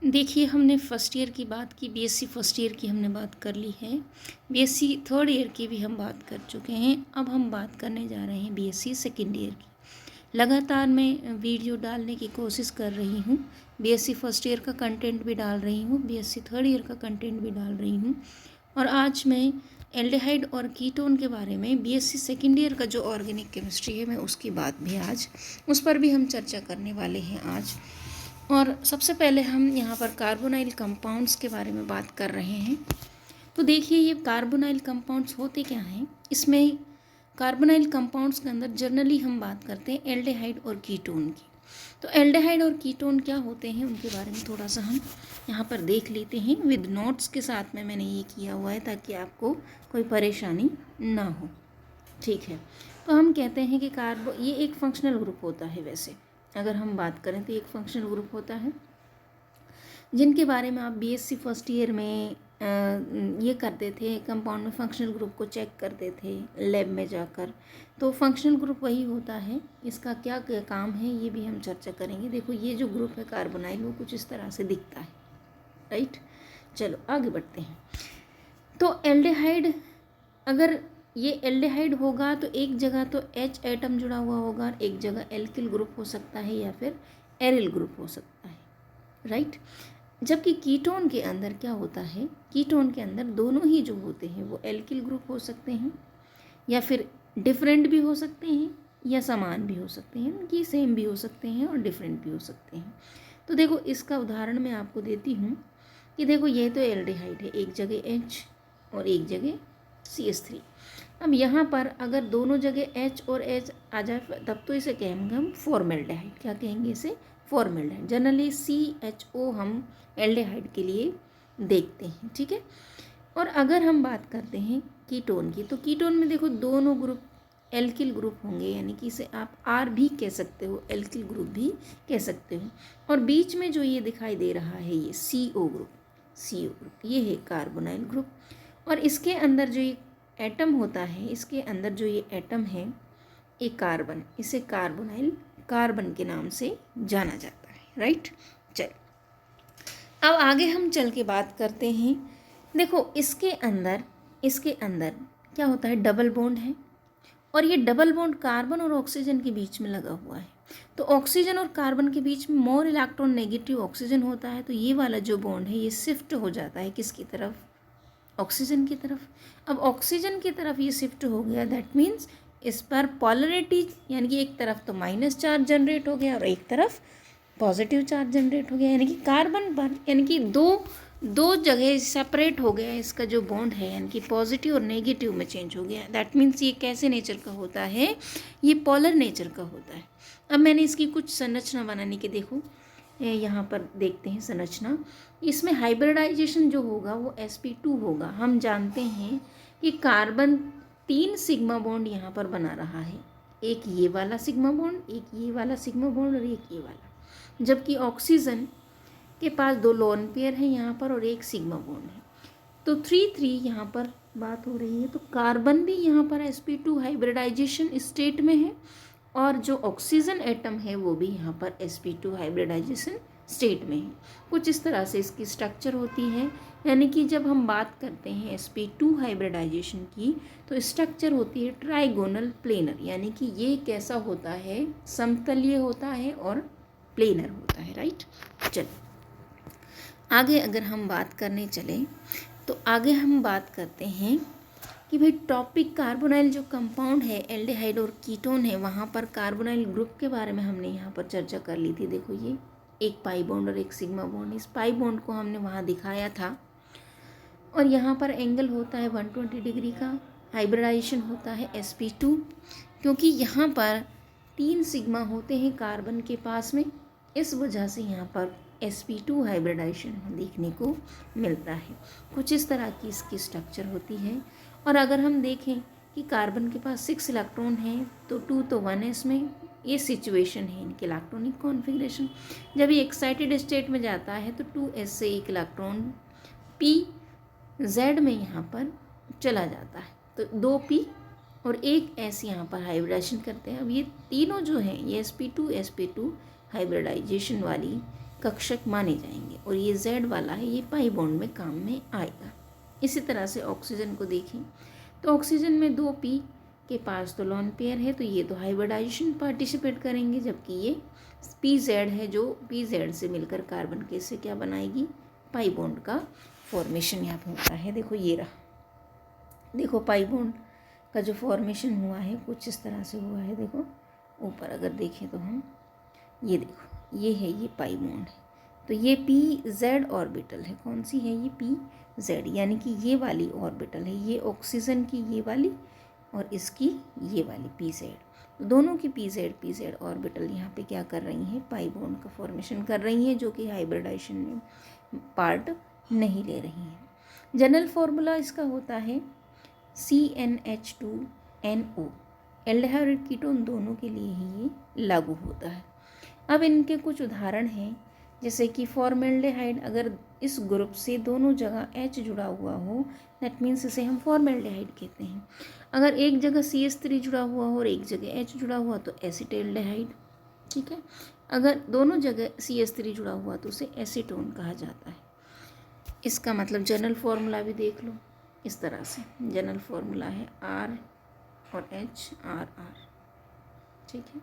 देखिए, हमने first year की बात की, बीएससी फर्स्ट ईयर की हमने बात कर ली है, बीएससी थर्ड ईयर की भी हम बात कर चुके हैं। अब हम बात करने जा रहे हैं बीएससी सेकेंड ईयर की। लगातार मैं वीडियो डालने की कोशिश कर रही हूँ। बीएससी फर्स्ट ईयर का कंटेंट भी डाल रही हूँ, बीएससी थर्ड ईयर का कंटेंट भी डाल रही हूँ। और आज मैं एल्डिहाइड और कीटोन के बारे में, बीएससी सेकेंड ईयर का जो ऑर्गेनिक केमिस्ट्री है, मैं उसकी बात भी आज उस पर भी हम चर्चा करने वाले हैं आज। और सबसे पहले हम यहाँ पर कार्बोनाइल कंपाउंड्स के बारे में बात कर रहे हैं। तो देखिए, ये कार्बोनाइल कंपाउंड्स होते क्या हैं। इसमें कार्बोनाइल कंपाउंड्स के अंदर जनरली हम बात करते हैं एल्डिहाइड और कीटोन की। तो एल्डिहाइड और कीटोन क्या होते हैं, उनके बारे में थोड़ा सा हम यहाँ पर देख लेते हैं। विद नोट्स के साथ में मैंने ये किया हुआ है ताकि आपको कोई परेशानी ना हो। ठीक है, तो हम कहते हैं कि ये एक फंक्शनल ग्रुप होता है। वैसे अगर हम बात करें तो एक फंक्शनल ग्रुप होता है, जिनके बारे में आप बीएससी फर्स्ट ईयर में ये करते थे, कंपाउंड में फंक्शनल ग्रुप को चेक करते थे लैब में जाकर। तो फंक्शनल ग्रुप वही होता है। इसका क्या क्या काम है ये भी हम चर्चा करेंगे। देखो, ये जो ग्रुप है कार्बोनाइल, वो कुछ इस तरह से दिखता है, राइट। चलो आगे बढ़ते हैं। तो एल्डिहाइड, अगर ये एल्डिहाइड होगा तो एक जगह तो H एटम जुड़ा हुआ होगा, एक जगह एल्किल ग्रुप हो सकता है या फिर एरिल ग्रुप हो सकता है, राइट। जबकि कीटोन के अंदर क्या होता है, कीटोन के अंदर दोनों ही जो होते हैं वो एल्किल ग्रुप हो सकते हैं या फिर डिफरेंट भी हो सकते हैं या समान भी हो सकते हैं, कि सेम भी हो सकते हैं और डिफरेंट भी हो सकते हैं। तो देखो, इसका उदाहरण मैं आपको देती हूँ कि देखो, ये तो एल्डिहाइड है, एक जगह H और एक जगह CH3। अब यहाँ पर अगर दोनों जगह H और H आ जाए तब तो इसे कहेंगे हम फॉर्मेल्डिहाइड। क्या कहेंगे इसे? फॉर्मेल्डिहाइड। जनरली CHO हम एल्डिहाइड के लिए देखते हैं, ठीक है। और अगर हम बात करते हैं कीटोन की, तो कीटोन में देखो दोनों ग्रुप एल्किल ग्रुप होंगे, यानी कि इसे आप R भी कह सकते हो, एल्किल ग्रुप भी कह सकते हो। और बीच में जो ये दिखाई दे रहा है, ये CO ग्रुप, ये है कार्बोनाइल ग्रुप। और इसके अंदर जो ये एटम होता है, इसके अंदर जो ये एटम है, एक कार्बन, इसे कार्बन के नाम से जाना जाता है, राइट। चल, अब आगे हम चल के बात करते हैं। देखो, इसके अंदर क्या होता है, डबल बॉन्ड है, और ये डबल बॉन्ड कार्बन और ऑक्सीजन के बीच में लगा हुआ है। तो ऑक्सीजन और कार्बन के बीच में मोर इलेक्ट्रॉन नेगेटिव ऑक्सीजन होता है, तो ये वाला जो बॉन्ड है ये शिफ्ट हो जाता है किसकी तरफ? ऑक्सीजन की तरफ। अब ऑक्सीजन की तरफ ये शिफ्ट हो गया, दैट मीन्स इस पर पोलरिटी, यानी कि एक तरफ तो माइनस चार्ज जनरेट हो गया और एक तरफ पॉजिटिव चार्ज जनरेट हो गया, यानी कि कार्बन पर, यानी कि दो जगह सेपरेट हो गया इसका जो बॉन्ड है, यानी कि पॉजिटिव और नेगेटिव में चेंज हो गया। दैट मीन्स ये कैसे नेचर का होता है, ये पोलर नेचर का होता है। अब मैंने इसकी कुछ संरचना बनाने की, देखो यहाँ पर देखते हैं संरचना। इसमें हाइब्रिडाइजेशन जो होगा वो sp2 होगा। हम जानते हैं कि कार्बन 3 सिग्मा बॉन्ड यहाँ पर बना रहा है, एक ये वाला सिग्मा बॉन्ड, एक ये वाला सिग्मा बॉन्ड और एक ये वाला। जबकि ऑक्सीजन के पास 2 लोन पेयर हैं यहाँ पर और एक सिग्मा बॉन्ड है, तो 3-3 यहाँ पर बात हो रही है। तो कार्बन भी यहाँ पर sp2 हाइब्रिडाइजेशन स्टेट में है, और जो ऑक्सीजन एटम है वो भी यहाँ पर sp2 हाइब्रिडाइजेशन स्टेट में है। कुछ इस तरह से इसकी स्ट्रक्चर होती है, यानी कि जब हम बात करते हैं sp2 हाइब्रिडाइजेशन की, तो स्ट्रक्चर होती है ट्राइगोनल प्लेनर, यानी कि ये कैसा होता है, समतलीय होता है और प्लेनर होता है, राइट। चलो आगे अगर हम बात करने चले, तो आगे हम बात करते हैं कि भाई टॉपिक कार्बोनाइल जो कंपाउंड है, एल्डिहाइड और कीटोन है, वहाँ पर कार्बोनाइल ग्रुप के बारे में हमने यहाँ पर चर्चा कर ली थी। देखो, ये एक पाई बॉन्ड और एक सिग्मा बॉन्ड, इस पाई बॉन्ड को हमने वहाँ दिखाया था। और यहाँ पर एंगल होता है 120 डिग्री का, हाइब्रिडाइजेशन होता है sp2, क्योंकि यहाँ पर 3 सिग्मा होते हैं कार्बन के पास में, इस वजह से यहाँ पर sp2 हाइब्रिडाइजेशन देखने को मिलता है। कुछ इस तरह की इसकी स्ट्रक्चर होती है। और अगर हम देखें कि कार्बन के पास 6 इलेक्ट्रॉन हैं, तो 2 तो 1s में, ये सिचुएशन है इनके इलेक्ट्रॉनिक कॉन्फ़िगरेशन। जब ये एक्साइटेड स्टेट में जाता है तो 2s से एक इलेक्ट्रॉन pz में यहाँ पर चला जाता है, तो 2p और एक s यहाँ पर हाइब्रिडाइजेशन करते हैं। अब ये तीनों जो हैं, ये sp2 हाइब्रिडाइजेशन वाली कक्षक माने जाएंगे। और ये Z वाला है, ये पाई बॉन्ड में काम में आएगा। इसी तरह से ऑक्सीजन को देखें तो ऑक्सीजन में 2 P के पास तो लॉन पेयर है, तो ये तो हाइब्रिडाइजेशन पार्टिसिपेट करेंगे, जबकि ये PZ है जो PZ से मिलकर कार्बन के से क्या बनाएगी, पाई बॉन्ड का फॉर्मेशन यहाँ पर होता है। देखो ये रहा, देखो पाई बॉन्ड का जो फॉर्मेशन हुआ है कुछ इस तरह से हुआ है। देखो ऊपर अगर देखें तो हम ये देखो ये है, ये पाई बॉन्ड है, तो ये PZ ऑर्बिटल है। कौन सी है ये PZ, यानी कि ये वाली ऑर्बिटल है, ये ऑक्सीजन की ये वाली और इसकी ये वाली PZ। तो दोनों की PZ ऑर्बिटल यहाँ पे क्या कर रही हैं, पाई बॉन्ड का फॉर्मेशन कर रही हैं, जो कि हाइब्रिडाइजेशन में पार्ट नहीं ले रही हैं। जनरल फॉर्मूला इसका होता है CnH2NO। एल्डिहाइड और कीटोन दोनों के लिए ही ये लागू होता है। अब इनके कुछ उदाहरण हैं, जैसे कि फॉर्मेल्डिहाइड, अगर इस ग्रुप से दोनों जगह H जुड़ा हुआ हो, दैट मीन्स इसे हम फॉर्मेल्डिहाइड कहते हैं। अगर एक जगह CH3 जुड़ा हुआ हो और एक जगह H जुड़ा हुआ तो एसिटेल्डिहाइड, ठीक है। अगर दोनों जगह CH3 जुड़ा हुआ तो उसे एसीटोन कहा जाता है। इसका मतलब जनरल फार्मूला भी देख लो इस तरह से, जनरल फार्मूला है R और H RR, ठीक है।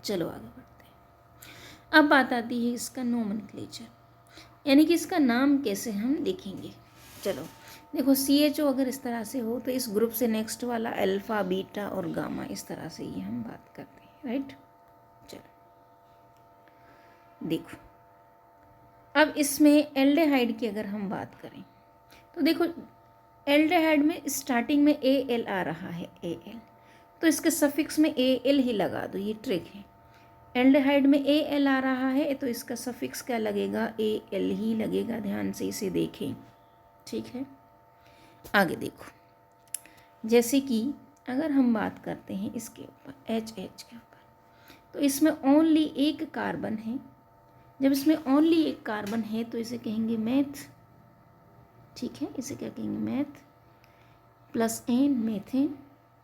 चलो आगे बढ़ते हैं। अब बात आती है इसका नोमेनक्लेचर, यानी कि इसका नाम कैसे हम लिखेंगे। चलो देखो, CHO अगर इस तरह से हो तो इस ग्रुप से नेक्स्ट वाला अल्फा बीटा और गामा, इस तरह से ये हम बात करते हैं, राइट। चलो देखो, अब इसमें एल्डिहाइड की अगर हम बात करें तो देखो, एल्डिहाइड में स्टार्टिंग में AL आ रहा है, AL, तो इसके सफिक्स में AL ही लगा दो, ये ट्रिक है। एल्डिहाइड में AL आ रहा है तो इसका सफिक्स क्या लगेगा, AL ही लगेगा। ध्यान से इसे देखें, ठीक है। आगे देखो, जैसे कि अगर हम बात करते हैं इसके ऊपर HH के ऊपर, तो इसमें ओनली एक कार्बन है। जब इसमें ओनली एक कार्बन है तो इसे कहेंगे मैथ, ठीक है। इसे क्या कहेंगे, meth plus ane, methane,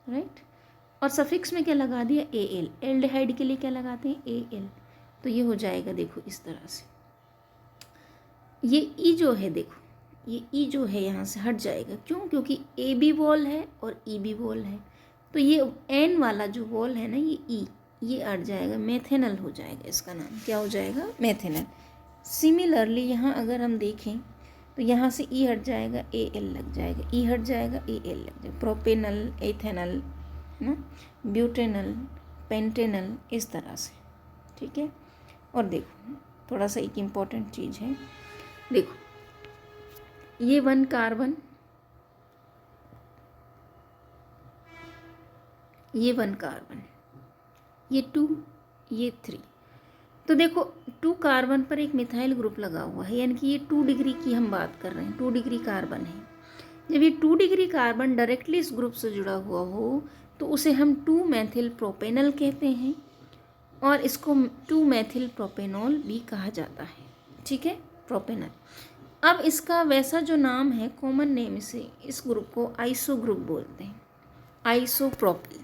right. और सफिक्स में क्या लगा दिया, AL। एल्डिहाइड के लिए क्या लगाते हैं, AL, तो ये हो जाएगा देखो इस तरह से। ये E जो है, देखो ये E जो है यहाँ से हट जाएगा, क्यों, क्योंकि AB वॉल है और EB वॉल है, तो ये N वाला जो वॉल है ना, ये E, ये हट जाएगा, मेथेनल हो जाएगा। इसका नाम क्या हो जाएगा, मेथेनल। सिमिलरली यहाँ अगर हम देखें तो यहाँ से E हट जाएगा, AL लग जाएगा, E हट जाएगा, AL लग जाएगा। प्रोपेनल, एथेनल, है ना, ब्यूटेनल, पेंटेनल, इस तरह से, ठीक है। और देखो थोड़ा सा एक इम्पॉर्टेंट चीज़ है, देखो ये 1 कार्बन, ये 1 कार्बन, ये 2, ये 3, तो देखो 2 कार्बन पर एक मिथाइल ग्रुप लगा हुआ है, यानी कि ये 2 डिग्री की हम बात कर रहे हैं, 2 डिग्री कार्बन है। जब ये 2 डिग्री कार्बन डायरेक्टली इस ग्रुप से जुड़ा हुआ हो तो उसे हम 2 मेथिल प्रोपेनल कहते हैं, और इसको 2 मेथिल प्रोपेनॉल भी कहा जाता है, ठीक है, प्रोपेनल। अब इसका वैसा जो नाम है, कॉमन नेम, इस ग्रुप को आइसो ग्रुप बोलते हैं, आइसोप्रोपिल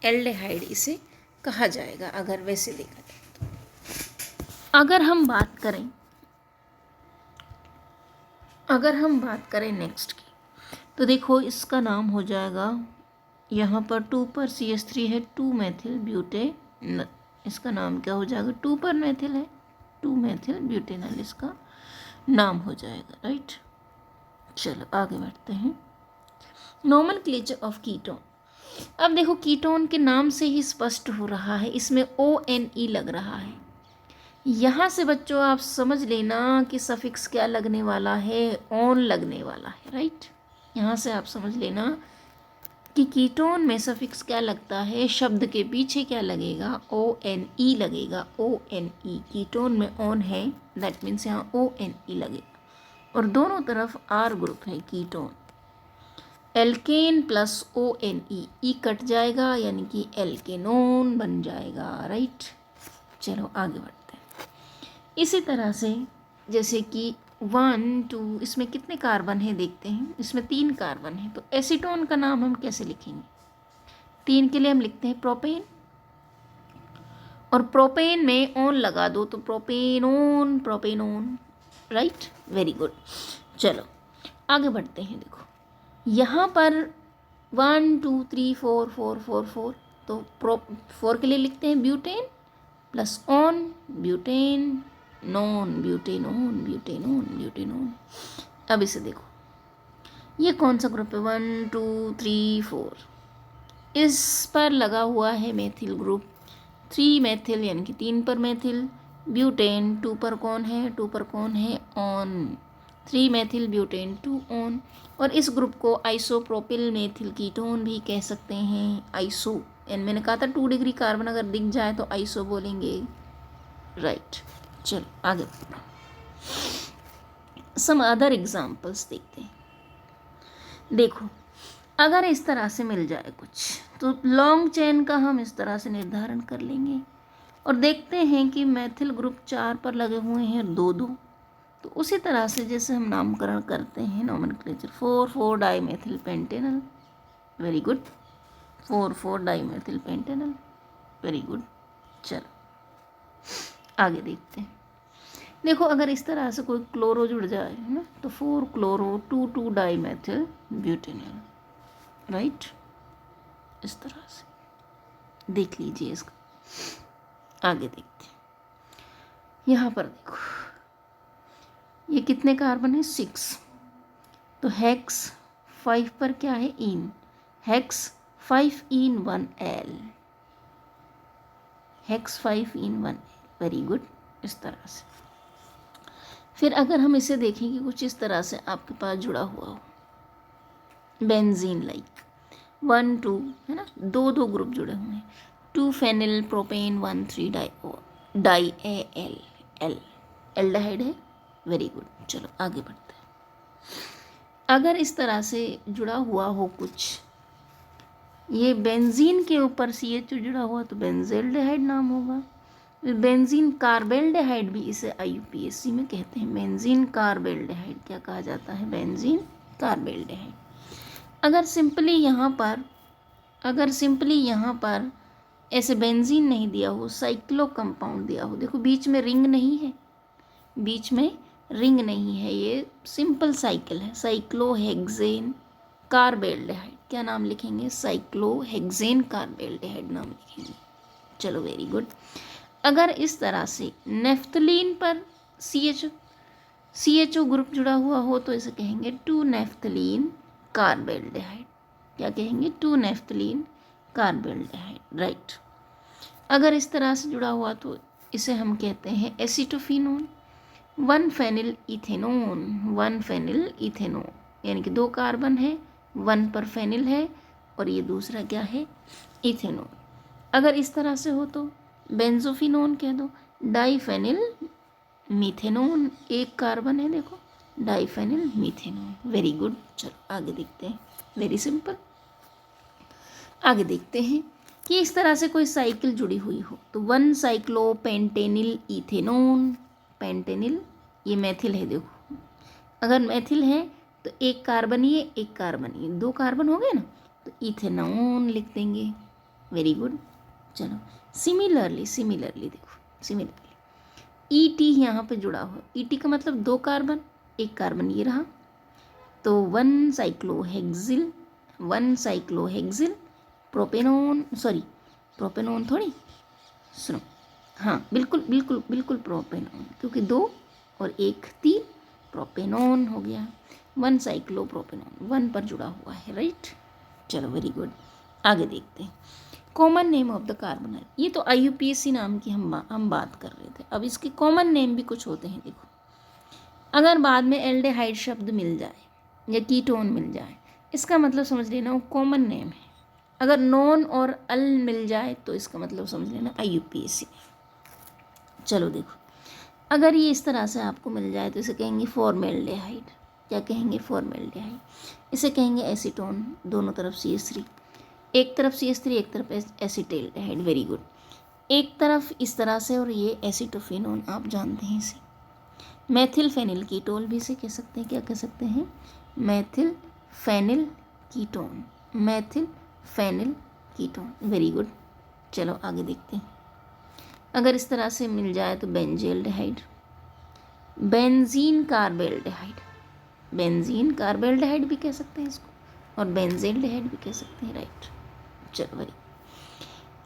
एल्डिहाइड इसे कहा जाएगा अगर वैसे देखा जाए तो। अगर हम बात करें नेक्स्ट की, तो देखो इसका नाम हो जाएगा, यहाँ पर 2 पर CH3 है, 2 मेथिल ब्यूटेनल, इसका नाम क्या हो जाएगा, 2 पर मेथिल है, 2 मेथिल ब्यूटेनल इसका नाम हो जाएगा, राइट। चलो आगे बढ़ते हैं। Nomenclature of ketone. अब देखो कीटोन के नाम से ही स्पष्ट हो रहा है, इसमें ONE लग रहा है। यहाँ से बच्चों आप समझ लेना कि सफिक्स क्या लगने वाला है, ऑन लगने वाला है, राइट। यहाँ से आप समझ लेना कि कीटोन में सफिक्स क्या लगता है, शब्द के पीछे क्या लगेगा, ONE लगेगा, ONE। कीटोन में ऑन है, दैट मीन्स यहाँ ONE लगेगा, और दोनों तरफ R ग्रुप है ketone. Alkane plus ONE, E cut जाएगा यानी कि एल्केनोन बन जाएगा, राइट। चलो आगे बढ़ते हैं। इसी तरह से जैसे कि 1 2, इसमें कितने कार्बन है देखते हैं, इसमें 3 कार्बन है, तो एसीटोन का नाम हम कैसे लिखेंगे, 3 के लिए हम लिखते हैं प्रोपेन, और प्रोपेन में ऑन लगा दो तो प्रोपेनोन, राइट, वेरी गुड। चलो आगे बढ़ते हैं। देखो यहाँ पर 1 2 3 4 4 4 4, तो 4 के लिए लिखते हैं butane plus on butane non butanone. अब इसे देखो, ये कौन सा ग्रुप है? 1 2 3 4, इस पर लगा हुआ है मेथिल ग्रुप 3 मेथिल, यानी कि 3 पर मेथिल। ब्यूटेन 2 पर कौन है? ऑन। 3 methyl butane 2 on. और इस ग्रुप को आइसोप्रोपिल मेथिल कीटोन भी कह सकते हैं। आइसो, एंड मैंने कहा था 2 डिग्री कार्बन अगर दिख जाए तो आइसो बोलेंगे, राइट। चलो आगे सम अदर एग्जाम्पल्स देखते हैं। देखो अगर इस तरह से मिल जाए कुछ, तो लॉन्ग चेन का हम इस तरह से निर्धारण कर लेंगे और देखते हैं कि मेथिल ग्रुप 4 पर लगे हुए हैं 2, तो उसी तरह से जैसे हम नामकरण करते हैं, nomenclature 4 dimethyl Pantanal, very good, 4 dimethyl Pantanal, very good. चलो आगे देखते हैं। देखो अगर इस तरह से कोई क्लोरो जुड़ जाए है ना, तो 4 क्लोरो 2 डाइमेथिल ब्यूटेनल, राइट, इस तरह से देख लीजिए इसका। आगे देखते हैं। यहाँ पर देखो ये कितने कार्बन है? 6, तो हेक्स 5 पर क्या है? इन, हेक्स 5 इन 1 एल, हेक्स 5 इन 1 एल, वेरी गुड, इस तरह से। फिर अगर हम इसे देखेंगे कुछ इस तरह से आपके पास जुड़ा हुआ हो, बेंजीन लाइक 1 2 है ना, 2 ग्रुप जुड़े हुए हैं, 2 phenyl propane 1 3 dial, aldehyde है, वेरी गुड। चलो आगे बढ़ते हैं। अगर इस तरह से जुड़ा हुआ हो कुछ, ये बेंजीन के ऊपर CH जुड़ा हुआ तो बेंजेल्डिहाइड नाम होगा। बेंजीन कार्बेल्डिहाइड भी इसे IUPAC में कहते हैं, बेंजीन कार्बेल्डिहाइड। क्या कहा जाता है? Benzene carbaldehyde. अगर सिंपली यहाँ पर ऐसे बेंजीन नहीं दिया हो, साइक्लो कंपाउंड दिया हो, देखो बीच में रिंग नहीं है, ये सिंपल साइकिल है, साइक्लोहेक्सेन कार्बेल्डिहाइड। क्या नाम लिखेंगे? साइक्लोहेक्सेन कार्बेल्डिहाइड नाम लिखेंगे। चलो वेरी गुड। अगर इस तरह से नेफ्थलीन पर CHO ग्रुप जुड़ा हुआ हो तो इसे कहेंगे 2 नेफ्थलीन कार्बेल्डिहाइड। क्या कहेंगे? 2 नेफ्थलीन कार्बेल्डिहाइड, राइट। अगर इस तरह से जुड़ा हुआ तो इसे हम कहते हैं एसिटोफिनोन। 1 फेनिल इथेनोन, यानी कि 2 कार्बन है, 1 पर फेनिल है और ये दूसरा क्या है? इथेनोन। अगर इस तरह से हो तो बेंजोफिनोन कह दो। डाइफेनिल मीथेनोन, 1 कार्बन है, देखो डाइफेनिल मीथेनोन, वेरी गुड। चलो आगे देखते हैं, वेरी सिंपल। आगे देखते हैं कि इस तरह से कोई साइकिल जुड़ी हुई हो तो 1 साइक्लो पेंटेनिल इथेनोन, पेंटेनिल ये मेथिल है, देखो अगर मेथिल है तो 1 कार्बन ये 1 कार्बन ये, 2 कार्बन हो गए ना, तो इथेनोन लिख देंगे, वेरी गुड। चलो सिमिलरली देखो, सिमिलरली ET यहाँ पे जुड़ा हुआ, ET का मतलब 2 कार्बन 1 कार्बन ये रहा, तो 1 साइक्लोहेक्सिल प्रोपेनोन थोड़ी, सुनो, हाँ बिल्कुल प्रोपेनोन, क्योंकि 2 और 1 3 प्रोपेनोन हो गया। 1 साइक्लोप्रोपेनोन 1 पर जुड़ा हुआ है, राइट। चलो वेरी गुड। आगे देखते हैं। कॉमन नेम ऑफ द कार्बोनल, ये तो IUPAC नाम की हम बात कर रहे थे। अब इसके कॉमन नेम भी कुछ होते हैं। देखो अगर बाद में एल्डिहाइड शब्द मिल जाए या कीटोन मिल जाए, इसका मतलब समझ लेना वो कॉमन नेम है। अगर नॉन और अल मिल जाए तो इसका मतलब समझ लेना IUPAC। चलो देखो अगर ये इस तरह से आपको मिल जाए तो इसे कहेंगे फॉर्मेल्डिहाइड। क्या कहेंगे? फॉर्मेल्डिहाइड। इसे कहेंगे एसीटोन, दोनों तरफ CH3, एक तरफ CH3 एक तरफ एसिटेल्डिहाइड, वेरी गुड। एक तरफ इस तरह से और ये एसिटोफिनोन, आप जानते हैं इसे। मेथिल फेनिल कीटोन भी इसे कह सकते हैं। क्या कह सकते हैं? Methyl phenyl ketone, very good. चलो आगे देखते हैं। अगर इस तरह से मिल जाए तो benzaldehyde, benzene carbaldehyde, benzene carbaldehyde भी कह सकते हैं इसको, और बेंजेल्डिहाइड भी कह सकते हैं, राइट। चलो वही,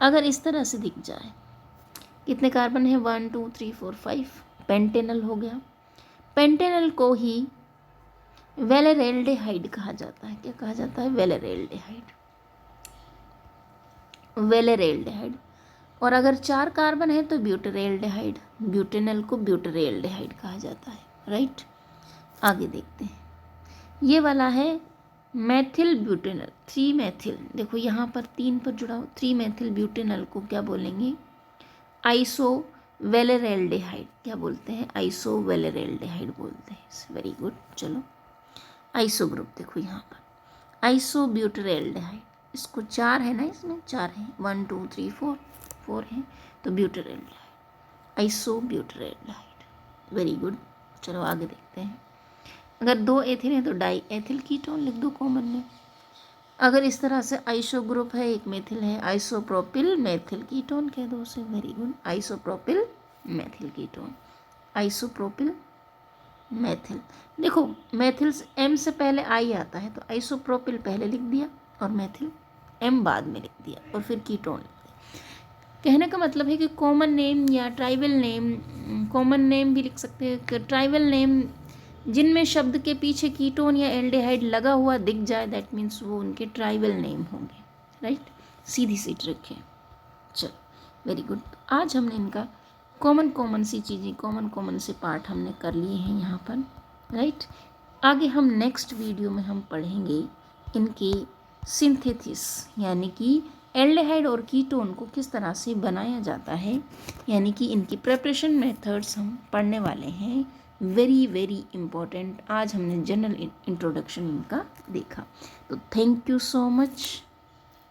अगर इस तरह से दिख जाए, कितने कार्बन है, 1 2 3 4 5, पेंटेनल हो गया। पेंटेनल को ही वेलेरेल्डिहाइड कहा जाता है। क्या कहा जाता है, वेलेरेल्डिहाइड, वेलेरेल्डिहाइड। और अगर 4 कार्बन है तो ब्यूटेरेल्डिहाइड, ब्यूटेनल को ब्यूटेरेल्डिहाइड कहा जाता है, राइट। आगे देखते हैं, ये वाला है मैथिल ब्यूटेनल, 3 मैथिल, देखो यहाँ पर 3 पर जुड़ा हो, 3 मैथिल ब्यूटेनल को क्या बोलेंगे, आइसो वेलेरेल्डिहाइड। क्या बोलते हैं, आइसो वेलेरेल्डिहाइड बोलते हैं। Very good. चलो आइसो ग्रुप देखो यहाँ पर, आइसो ब्यूटेरेल्डिहाइड, इसको 4 है ना, इसमें 4 है, 1 2 3 4 है, तो butyraldehyde, iso butyraldehyde. Very good. चलो आगे देखते हैं, अगर 2 एथिल है तो डाई एथिल कीटोन लिख दो कॉमन में। अगर इस तरह से आइसो ग्रुप है, एक मेथिल है, आइसोप्रोपिल मेथिल कीटोन कह दो उसे। Very good, isopropyl methyl ketone, isopropyl methyl. देखो मेथिल एम से पहले आई आता है, तो आइसोप्रोपिल पहले लिख दिया और मेथिल एम बाद में लिख दिया, और फिर कीटोन लिख दिया। कहने का मतलब है कि कॉमन नेम या ट्राइबल नेम, कॉमन नेम भी लिख सकते हैं, ट्राइबल नेम जिनमें शब्द के पीछे कीटोन या एल्डिहाइड लगा हुआ दिख जाए, दैट मीन्स वो उनके ट्राइबल नेम होंगे, राइट। सीधी सी ट्रिक है। चलो वेरी गुड। आज हमने इनका कॉमन सी चीज़ें, कॉमन से पार्ट हमने कर लिए हैं यहाँ पर, राइट। आगे हम नेक्स्ट वीडियो में हम पढ़ेंगे इनके सिंथेसिस, यानी कि एल्डिहाइड और कीटोन को किस तरह से बनाया जाता है, यानी कि इनकी प्रिपरेशन मेथड्स हम पढ़ने वाले हैं। Very very important. आज हमने जनरल इंट्रोडक्शन इनका देखा। तो थैंक यू सो मच।